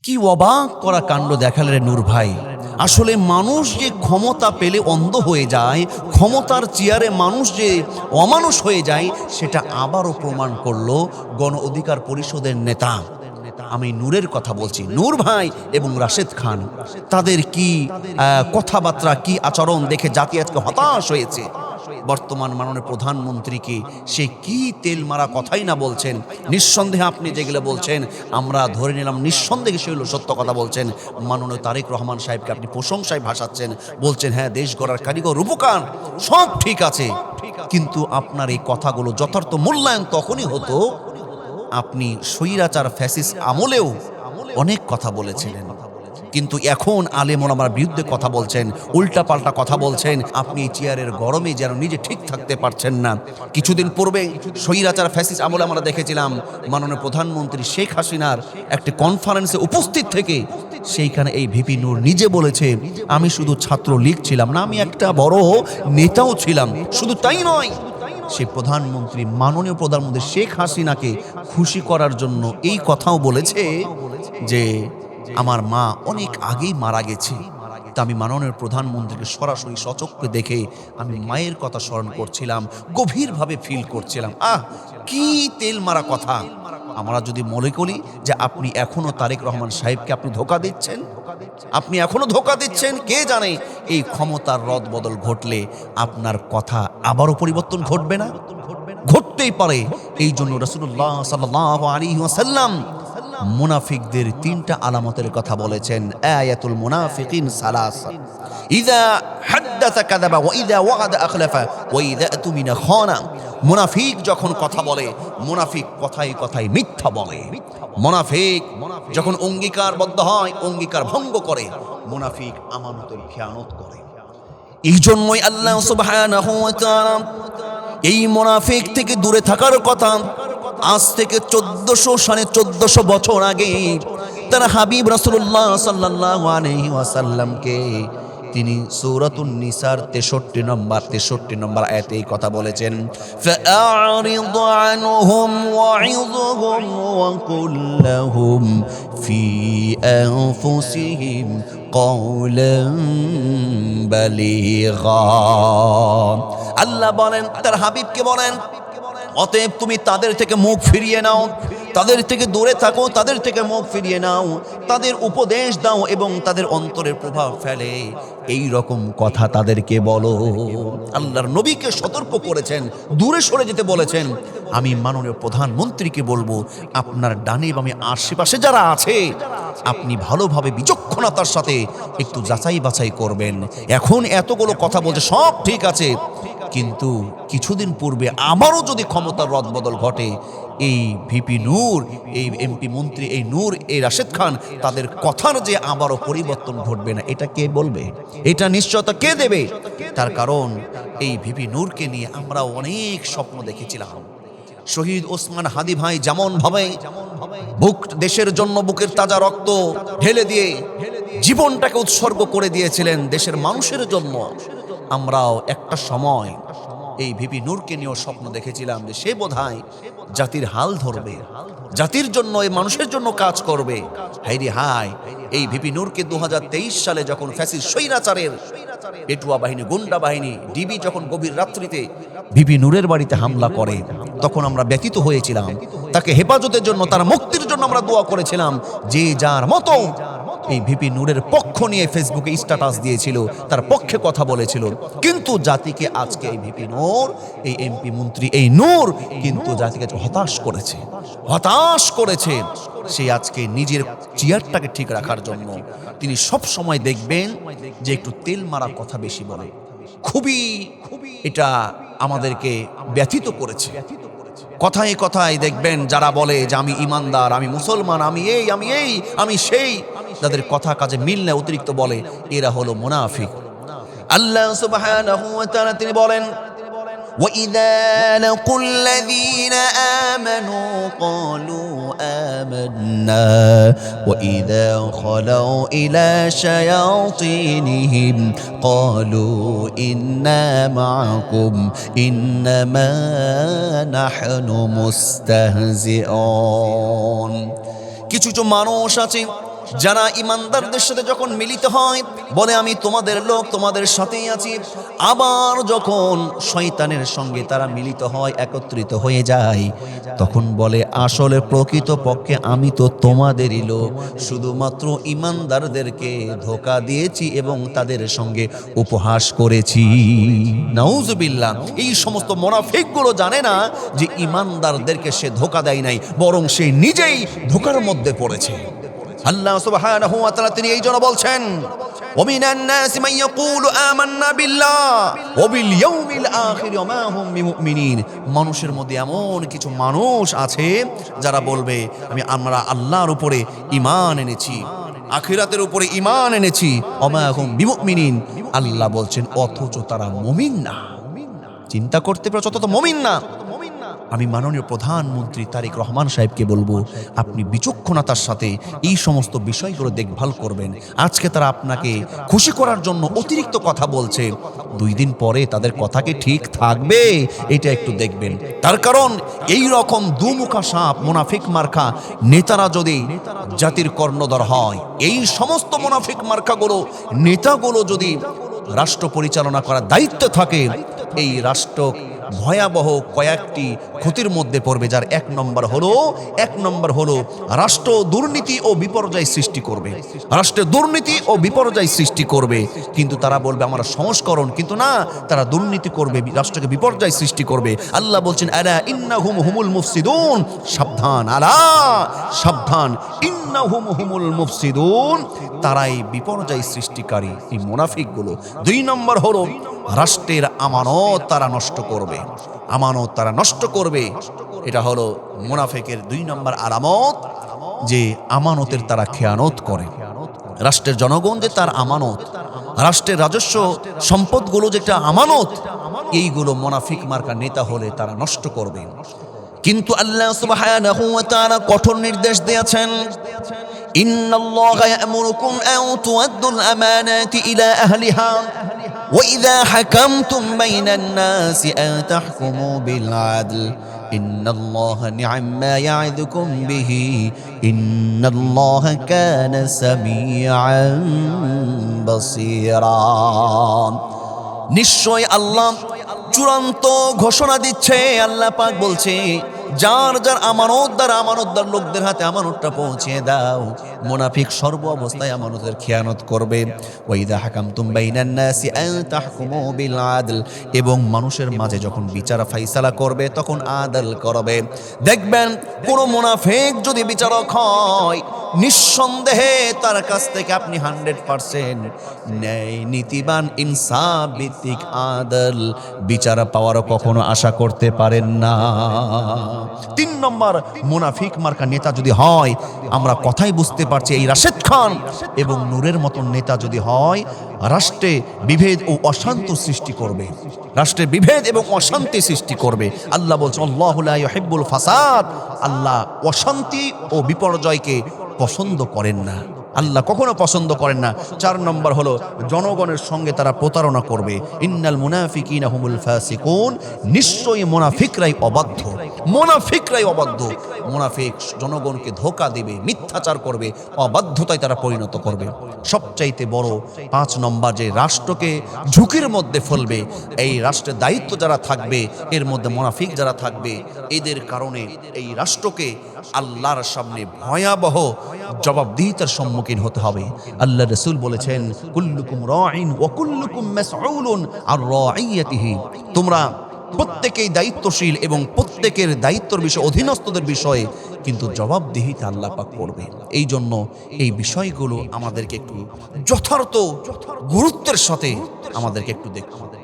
কি অবাক করা কাণ্ড দেখালেন নূর ভাই। আসলে মানুষ যে ক্ষমতা পেলে অন্ধ হয়ে যায়, ক্ষমতার চেয়ারে মানুষ যে অমানুষ হয়ে যায়, সেটা আবারও প্রমাণ করলো গণ অধিকার পরিষদের নেতা। আমি নূরের কথা বলছি, নূর ভাই এবং রাশেদ খান। তাদের কি কথাবার্তা, কি আচরণ দেখে জাতি আজকে হতাশ হয়েছে। বর্তমান মাননীয় প্রধানমন্ত্রীকে সে কি তেল মারা কথাই না বলছেন। নিঃসন্দেহে আপনি যেগুলো বলছেন আমরা ধরে নিলাম নিঃসন্দেহে সে হলো সত্য কথা বলছেন। মাননীয় তারেক রহমান সাহেবকে আপনি প্রশংসায় ভাসাচ্ছেন, বলছেন হ্যাঁ দেশ গড়ার কারিগর রূপকার, সব ঠিক আছে। কিন্তু আপনার এই কথাগুলো যথার্থ মূল্যায়ন তখনই হতো আপনি স্বৈরাচার ফ্যাসিস্ট আমলেও অনেক কথা বলেছিলেন, কিন্তু এখন আলেম ওলামার বিরুদ্ধে কথা বলছেন, উল্টাপাল্টা কথা বলছেন। আপনি চেয়ারের গরমে যেন নিজে ঠিক থাকতে পারছেন না। কিছুদিন পূর্বে স্বৈরাচার ফ্যাসিস্ট আমলে আমরা দেখেছিলাম মাননীয় প্রধানমন্ত্রী শেখ হাসিনার একটি কনফারেন্সে উপস্থিত থেকে সেইখানে এই ভিপি নূর নিজে বলেছে আমি শুধু ছাত্রলীগ ছিলাম না, আমি একটা বড় নেতাও ছিলাম। শুধু তাই নয়, সে প্রধানমন্ত্রী মাননীয় প্রধানমন্ত্রী শেখ হাসিনাকে খুশি করার জন্য এই কথাও বলেছে যে আমার মা অনেক আগেই মারা গেছে, তা আমি মাননীয় প্রধানমন্ত্রীকে সরাসরি সচক্ষে দেখে আমি মায়ের কথা স্মরণ করছিলাম, গভীরভাবে ফিল করছিলাম। কি তেল মারা কথা। আমরা যদি মনে করি যে আপনি এখনো তারেক রহমান সাহেবকে আপনি ধোঁকা দিচ্ছেন, আপনি এখনো ধোঁকা দিচ্ছেন, কে জানে এই ক্ষমতার রদ বদল ঘটলে আপনার কথা আবারও পরিবর্তন ঘটবে না, ঘটতেই পারে। এই জন্য রাসূলুল্লাহ সাল্লাল্লাহু আলাইহি ওয়াসাল্লাম মুনাফিকদের তিনটা আলামতের কথা বলেছেন। আয়াতুল মুনাফিকিন সালাসা, ইযা হাদ্দাসা কাযাবা ওয়া ইযা ওয়া'আদা আখলাফা ওয়া ইযা আতুমিনা খানা। মুনাফিক যখন কথা বলে, মুনাফিক কথায় কথায় মিথ্যা বলে। মুনাফিক যখন অঙ্গীকারবদ্ধ হয়, অঙ্গীকার ভঙ্গ করে। মুনাফিক আমানতের খেয়ানত করে। এই জন্যই আল্লাহ সুবহানাহু ওয়া তাআলা এই মুনাফিক থেকে দূরে থাকার কথা আজ থেকে 1400 বছর আগে তার হাবিব রাসূলুল্লাহ সাল্লাল্লাহু আলাইহি ওয়াসাল্লামকে তিনি সূরাতুন নিসার 63 নম্বর আয়াতে এই কথা বলেছেন, ফাআরিদ আনহুম ওয়াইযহুম ওয়া কুল লাহুম ফি আনফুসিহিম কওলান বালিগা। আল্লাহ বলেন, তার হাবিবকে বলেন, অতএব তুমি তাদের থেকে মুখ ফিরিয়ে নাও, তাদের থেকে দূরে থাকো, তাদের থেকে মুখ ফিরিয়ে নাও, তাদের উপদেশ দাও এবং তাদের অন্তরের প্রভাব ফেলে এই রকম কথা তাদেরকে বলো। আল্লাহর নবীকে সতর্ক করেছেন, দূরে সরে যেতে বলেছেন। আমি মাননীয় প্রধানমন্ত্রীকে বলবো আপনার ডানে বামে আশেপাশে যারা আছে আপনি ভালোভাবে বিচক্ষণতার সাথে একটু যাচাই বাছাই করবেন। এখন এতগুলো কথা বলছে সব ঠিক আছে, কিন্তু কিছুদিন পূর্বে আবারও যদি ক্ষমতার রদবদল ঘটে, এই ভিপি নূর, এই এমপি মন্ত্রী এই নূর, এই রাশেদ খান, তাদের কথার যে আবারও পরিবর্তন ঘটবে না, এটা কে বলবে? এটা নিশ্চয়তা কে দেবে? তার কারণ এই ভিপি নূরকে নিয়ে আমরা অনেক স্বপ্ন দেখেছিলাম। শহীদ ওসমান হাদি ভাই যেমন ভাবে বুক দেশের জন্য বুকের তাজা রক্ত ঢেলে দিয়ে জীবনটাকে উৎসর্গ করে দিয়েছিলেন দেশের মানুষের জন্য, আমরাও একটা সময় এই ভিপি নূরকে নিয়েও স্বপ্ন দেখেছিলাম যে সে বোধহয় জাতির হাল ধরবে, জাতির জন্য, এই মানুষের জন্য কাজ করবে। হায়রে হায়, এই ভিপি নূরকে 2023 সালে যখন ফ্যাসিস্ট স্বৈরাচারের পেটুয়া বাহিনী, গুন্ডা বাহিনী, ডিবি যখন গভীর রাত্রিতে ভিপি নূরের বাড়িতে হামলা করে, তখন আমরা ব্যথিত হয়েছিলাম। তাকে হেফাজতের জন্য, তার মুক্তির জন্য আমরা দোয়া করেছিলাম। যে যার মতো এই ভিপি নূরের পক্ষ নিয়ে ফেসবুকে স্ট্যাটাস দিয়েছিল, তার পক্ষে কথা বলেছিল। কিন্তু জাতিকে আজকে এই ভিপি নূর, এই এমপি মন্ত্রী এই নূর কিন্তু জাতিকে হতাশ করেছে, হতাশ করেছে। সে আজকে নিজের চেয়ারটাকে ঠিক রাখার জন্য তিনি সব সময় দেখবেন যে একটু তেল মারা কথা বেশি বলে। খুবই এটা আমাদেরকে ব্যথিত করেছে। কথায় কথায় দেখবেন যারা বলে যে আমি ইমানদার, আমি মুসলমান, আমি এই আমি এই আমি সেই, যাদের কথা কাজে মিল না, অতিরিক্ত বলে, এরা হলো মুনাফিক। আল্লাহ সুবহানাহু ওয়া তাআলা তিনি বলেন, وَإِذَا لَقُوا الَّذِينَ آمَنُوا قَالُوا آمَنَّا وَإِذَا خَلَوْا إِلَى شَيَاطِينِهِمْ قَالُوا إِنَّا مَعَكُمْ إِنَّمَا نَحْنُ مُسْتَهْزِئُونَ। কিছু মানুষ আছে যারা ইমানদারদের সাথে যখন মিলিত হয় বলে আমি তোমাদের লোক, তোমাদের সাথেই আছি। আবার যখন শয়তানের সঙ্গে তারা মিলিত হয়, একত্রিত হয়ে যায়, তখন বলে আসলে প্রকৃতপক্ষে আমি তো তোমাদেরই লোক, শুধুমাত্র ইমানদারদেরকে ধোঁকা দিয়েছি এবং তাদের সঙ্গে উপহাস করেছি। নাউজুবিল্লাহ। এই সমস্ত মুনাফিকগুলো জানে না যে ইমানদারদেরকে সে ধোঁকা দেয় নাই, বরং সে নিজেই ধোঁকার মধ্যে পড়েছে। আল্লাহ সুবহানাহু ওয়া তাআলা তিনি এই জন্য বলছেন, ওমিনান নাসি মান ইয়াকুলু আমান্না বিল্লাহ ওয়া বিল ইয়াউমিল আখির ওয়া মা হুম বিমুমিনিন। মানুষের মধ্যে এমন কিছু মানুষ আছে যারা বলবে আমরা আল্লাহর উপরে ঈমান এনেছি, আখিরাতের উপরে ঈমান এনেছি, ওয়া মা হুম বিমুমিনিন। আল্লাহ বলছেন অথচ তারা মুমিন না। চিন্তা করতে পারছো, তো মুমিন না। আমি মাননীয় প্রধানমন্ত্রী তারেক রহমান সাহেবকে বলবো, আপনি বিচক্ষণতার সাথে এই সমস্ত বিষয়গুলো দেখভাল করবেন। আজকে তারা আপনাকে খুশি করার জন্য অতিরিক্ত কথা বলছে, 2 দিন পরে তাদের কথা কি ঠিক থাকবে? এটা একটু দেখবেন। তার কারণ এই রকম দুমুখা সাপ মুনাফিক মার্কা নেতারা যদি জাতির কর্ণধার হয়, এই সমস্ত মুনাফিক মার্কাগুলো নেতাগুলো যদি রাষ্ট্র পরিচালনা করার দায়িত্ব থাকে, এই রাষ্ট্র ভয়াবহ কয়েকটি ক্ষতির মধ্যে পড়বে। যার এক নম্বর হলো রাষ্ট্র দুর্নীতি ও বিপর্যয় সৃষ্টি করবে। রাষ্ট্রে দুর্নীতি ও বিপর্যয় সৃষ্টি করবে, কিন্তু তারা বলবে আমরা সংস্করণ, কিন্তু না, তারা দুর্নীতি করবে, রাষ্ট্রকে বিপর্যয় সৃষ্টি করবে। আল্লাহ বলছেন আলা ইন্নাহুম হুমুল মুফসিদুন, সাবধান, আলা সাবধান, ইন্নাহুম হুমুল মুফসিদুন, তারাই বিপর্যয় সৃষ্টিকারী এই মুনাফিকগুলো। 2 নম্বর হলো রাষ্ট্রের আমানত তারা নষ্ট করবে, আমানত তারা নষ্ট করবে। এটা হলো মুনাফিকের 2 নম্বর আলামত, যে আমানতের তারা খেয়ানত করে। রাষ্ট্রের জনগণ যে তার আমানত, রাষ্ট্রের রাজস্ব সম্পদগুলো যেটা আমানত, এইগুলো মুনাফিক মার্কা নেতা হলে তারা নষ্ট করবে। কিন্তু আল্লাহ সুবহানাহু ওয়া তাআলা কঠোর নির্দেশ দিয়েছেন, ইন্নাল্লাহা ইয়া'মুরুকুম আন তু'আদ্দুল আমানাতি ইলা আহলিহা ওয়া ইযা হাকামতুম বাইনান নাসি আন তাহকুমু বিল আদল ইন্নাল্লাহা নি'আম্মা ইয়া'ইদুকুম বিহি ইন্নাল্লাহা কানা সামিআন বাসীরা। নিশ্চয় আল্লাহ চূড়ান্ত ঘোষণা দিচ্ছে, আল্লাহ পাক বলছে যার যার আমানতদার লোকদের হাতে আমানতটা পৌঁছে দাও। মুনাফিক সর্ব অবস্থায় আমানতের খেয়ানত করবে। ওয়াইদা হাকামতুম বাইনান নাসি আন তাহকুমু বিল আদল, এবং মানুষের মাঝে যখন বিচার ফাইসালা করবে তখন আদল করবে। দেখবেন কোন মুনাফিক যদি বিচারক হয়, নিঃসন্দেহে তার কাছ থেকে আপনি 100% ন্যায়, নীতিবান, ইনসাফ ভিত্তিক আদল বিচার পাওয়ারও কখনো আশা করতে পারেন না। 3 নম্বর, মুনাফিক মার্কা নেতা যদি হয়, আমরা কথাই বুঝতে পারছি এই রাশেদ খান এবং নূরের মতন নেতা যদি হয়, রাষ্ট্রে বিভেদ ও অশান্তি সৃষ্টি করবে, রাষ্ট্রে বিভেদ এবং অশান্তি সৃষ্টি করবে। আল্লাহ বলছেন আল্লাহু লা ইউহিব্বুল ফাসাদ, আল্লাহ অশান্তি ও বিপর্যয়কে পছন্দ করেন না, আল্লাহ কখনো পছন্দ করেন না। 4 নম্বর হলো জনগণের সঙ্গে তারা প্রতারণা করবে। ইন্নাল মুনাফিকিনা হুমুল ফাসিকুন, নিশ্চয়ই মুনাফিকরাই অবাধ্য, মুনাফিকরাই অবাধ্য। মুনাফিক জনগণকে ধোঁকা দেবে, মিথ্যাচার করবে, অবাধ্যতায় তারা পরিণত করবে। সবচাইতে বড় 5 নম্বর, যে রাষ্ট্রকে ঝুঁকির মধ্যে ফেলবে, এই রাষ্ট্রের দায়িত্ব যারা থাকবে, এর মধ্যে মুনাফিক যারা থাকবে, এদের কারণে এই রাষ্ট্রকে আল্লাহর সামনে ভয়াবহ জবাবদিহিতার সম্মুখীন হতে হবে। আল্লাহ রাসূল বলেছেন কুল্লুকুম রাঈন ওয়া কুল্লুকুম মাসউলুন আর রাঈয়াতিহি, তোমরা প্রত্যেকেই দায়িত্বশীল এবং প্রত্যেকের দায়িত্বের বিষয়, অধীনস্থদের বিষয়ে কিন্তু জবাবদিহিতা আল্লাহ পাক করবে। এই জন্য এই বিষয়গুলো আমাদেরকে একটু যথার্থ গুরুত্বের সাথে আমাদেরকে একটু দেখতে হবে।